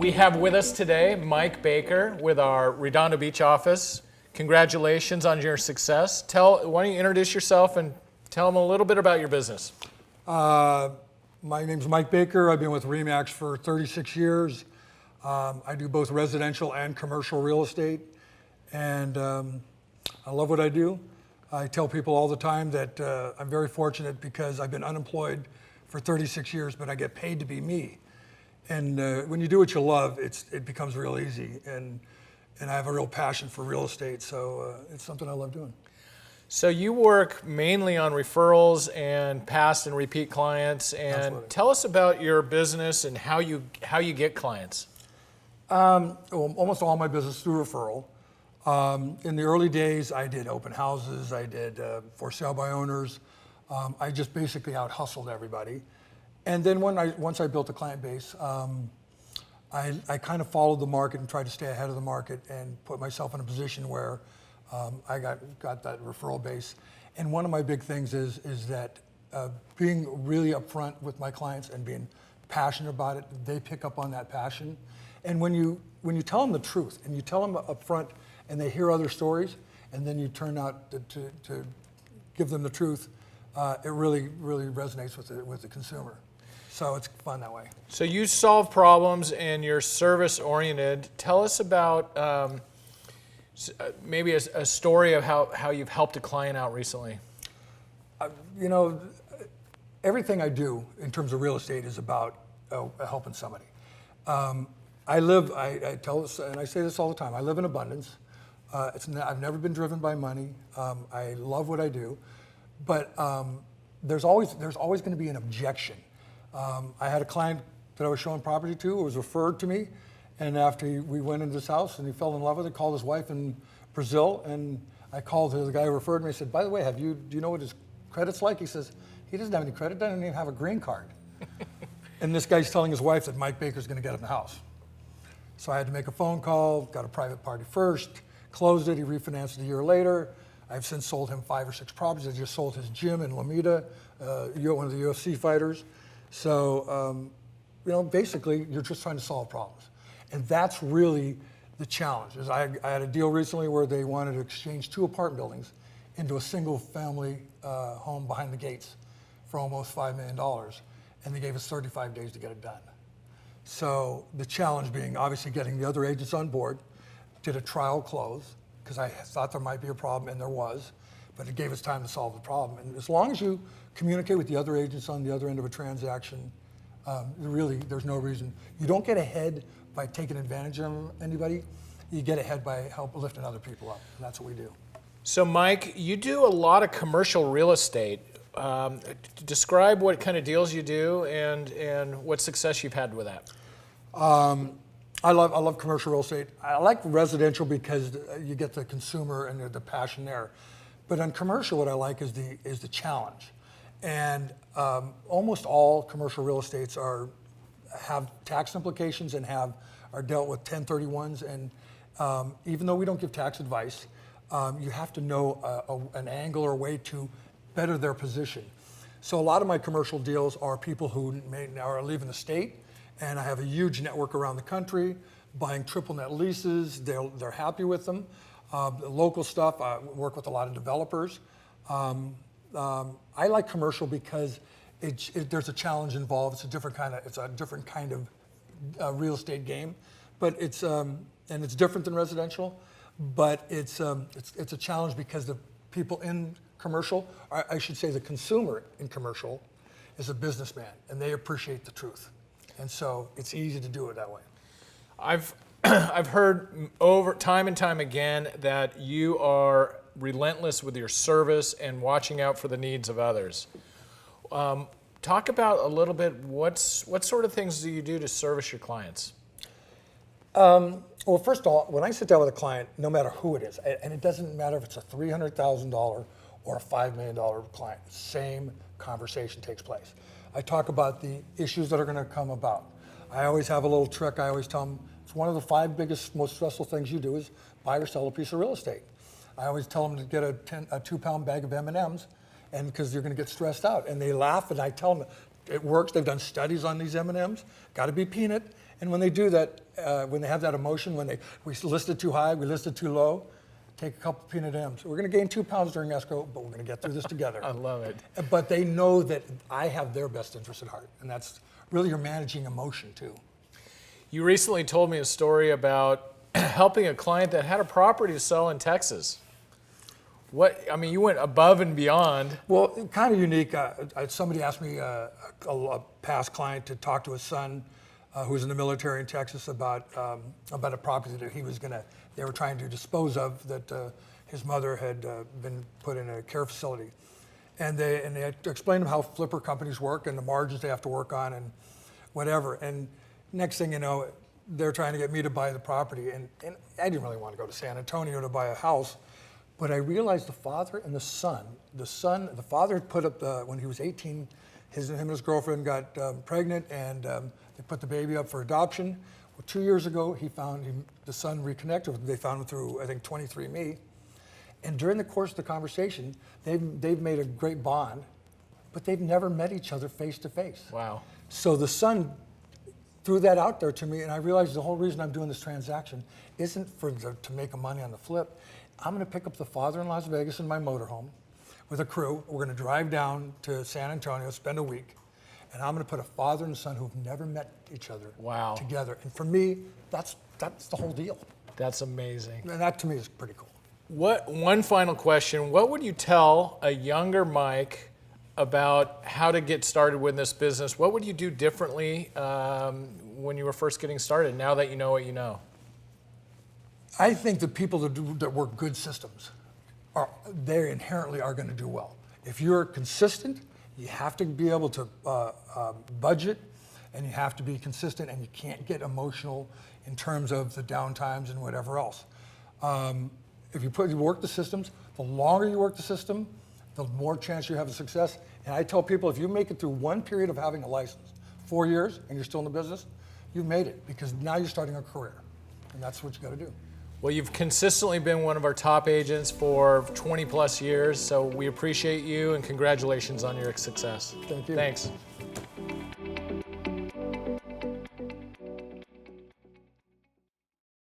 We have with us today Mike Baker with our Redondo Beach office. Congratulations on your success. Why don't you introduce yourself and tell them a little bit about your business? My name's Mike Baker. I've been with RE/MAX for 36 years. I do both residential and commercial real estate, and I love what I do. I tell people all the time that I'm very fortunate because I've been unemployed for 36 years, but I get paid to be me. And when you do what you love, it becomes real easy. And I have a real passion for real estate, so it's something I love doing. So you work mainly on referrals and past and repeat clients. And Absolutely. Tell us about your business and how you get clients. Well, almost all my business through referral. In the early days, I did open houses. I did for sale by owners. I just basically out hustled everybody. And then once I built a client base, I kind of followed the market and tried to stay ahead of the market and put myself in a position where I got that referral base. And one of my big things is that being really upfront with my clients and being passionate about it, they pick up on that passion. And when you tell them the truth and you tell them upfront and they hear other stories and then you turn out to give them the truth, it really resonates with the consumer. So it's fun that way. So you solve problems and you're service oriented. Tell us about maybe a story of how you've helped a client out recently. Everything I do in terms of real estate is about helping somebody. I tell this, and I say this all the time, I live in abundance. I've never been driven by money. I love what I do, but there's always going to be an objection. I had a client that I was showing property to who was referred to me, and after we went into this house and he fell in love with it, called his wife in Brazil, and I called the guy who referred me. I said, by the way, do you know what his credit's like? He says, he doesn't have any credit, doesn't even have a green card. And this guy's telling his wife that Mike Baker's going to get him the house. So I had to make a phone call, got a private party first, closed it, he refinanced it a year later. I've since sold him 5 or 6 properties. I just sold his gym in Lomita, one of the UFC fighters. So, basically, you're just trying to solve problems. And that's really the challenge. I had a deal recently where they wanted to exchange 2 apartment buildings into a single family home behind the gates for almost $5 million. And they gave us 35 days to get it done. So the challenge being obviously getting the other agents on board, did a trial close, because I thought there might be a problem, and there was, but it gave us time to solve the problem. And as long as you communicate with the other agents on the other end of a transaction, there's no reason. You don't get ahead by taking advantage of anybody. You get ahead by lifting other people up. And that's what we do. So Mike, you do a lot of commercial real estate. Describe what kind of deals you do and what success you've had with that. I love commercial real estate. I like residential because you get the consumer and the passion there. But on commercial, what I like is the challenge. And almost all commercial real estates have tax implications and are dealt with 1031s. And even though we don't give tax advice, you have to know an angle or a way to better their position. So a lot of my commercial deals are people who are leaving the state, and I have a huge network around the country, buying triple net leases. They're happy with them. The local stuff, I work with a lot of developers. I like commercial because there's a challenge involved. It's a different kind of real estate game, but it's different than residential. But it's a challenge because the people in commercial, I should say the consumer in commercial, is a businessman, and they appreciate the truth, and so it's easy to do it that way. I've heard over time and time again that you are relentless with your service and watching out for the needs of others. Talk about a little bit what sort of things do you do to service your clients? Well, first of all, when I sit down with a client, no matter who it is, and it doesn't matter if it's a $300,000 or a $5 million client, same conversation takes place. I talk about the issues that are going to come about. I always have a little trick. I always tell them it's one of the 5 biggest, most stressful things you do is buy or sell a piece of real estate. I always tell them to get a 2-pound bag of M&Ms, and because you're going to get stressed out. And they laugh, and I tell them it works. They've done studies on these M&Ms. Got to be peanut, And when they do that, when they have that emotion, we listed too high, we listed too low, take a couple peanut M's. We're going to gain 2 pounds during escrow, but we're going to get through this together. I love it. But they know that I have their best interest at heart, and that's really you're managing emotion too. You recently told me a story about helping a client that had a property to sell in Texas. You went above and beyond. Well, kind of unique. Somebody asked me, a past client, to talk to his son, who was in the military in Texas, about a property that they were trying to dispose of, that his mother had been put in a care facility. And they had to explain to him how flipper companies work and the margins they have to work on and whatever. And next thing you know, they're trying to get me to buy the property. And I didn't really want to go to San Antonio to buy a house. But I realized the father and the father had put up, when he was 18, him and his girlfriend got pregnant, and they put the baby up for adoption. Well, 2 years ago, the son reconnected with him. They found him through, I think, 23andMe. And during the course of the conversation, they've made a great bond, but they've never met each other face to face. Wow. So the son threw that out there to me, and I realized the whole reason I'm doing this transaction isn't to make money on the flip. I'm going to pick up the father in Las Vegas in my motorhome with a crew. We're going to drive down to San Antonio, spend a week, and I'm going to put a father and son who've never met each other together. And for me, that's the whole deal. That's amazing. And that to me is pretty cool. One final question. What would you tell a younger Mike about how to get started with this business? What would you do differently when you were first getting started, now that you know what you know? I think the people that work good systems, they inherently are going to do well. If you're consistent, you have to be able to budget, and you have to be consistent, and you can't get emotional in terms of the downtimes and whatever else. If you work the systems, the longer you work the system, the more chance you have of success. And I tell people, if you make it through one period of having a license, 4 years, and you're still in the business, you've made it, because now you're starting a career, and that's what you got to do. Well, you've consistently been one of our top agents for 20 plus years, so we appreciate you, and congratulations on your success. Thank you. Thanks.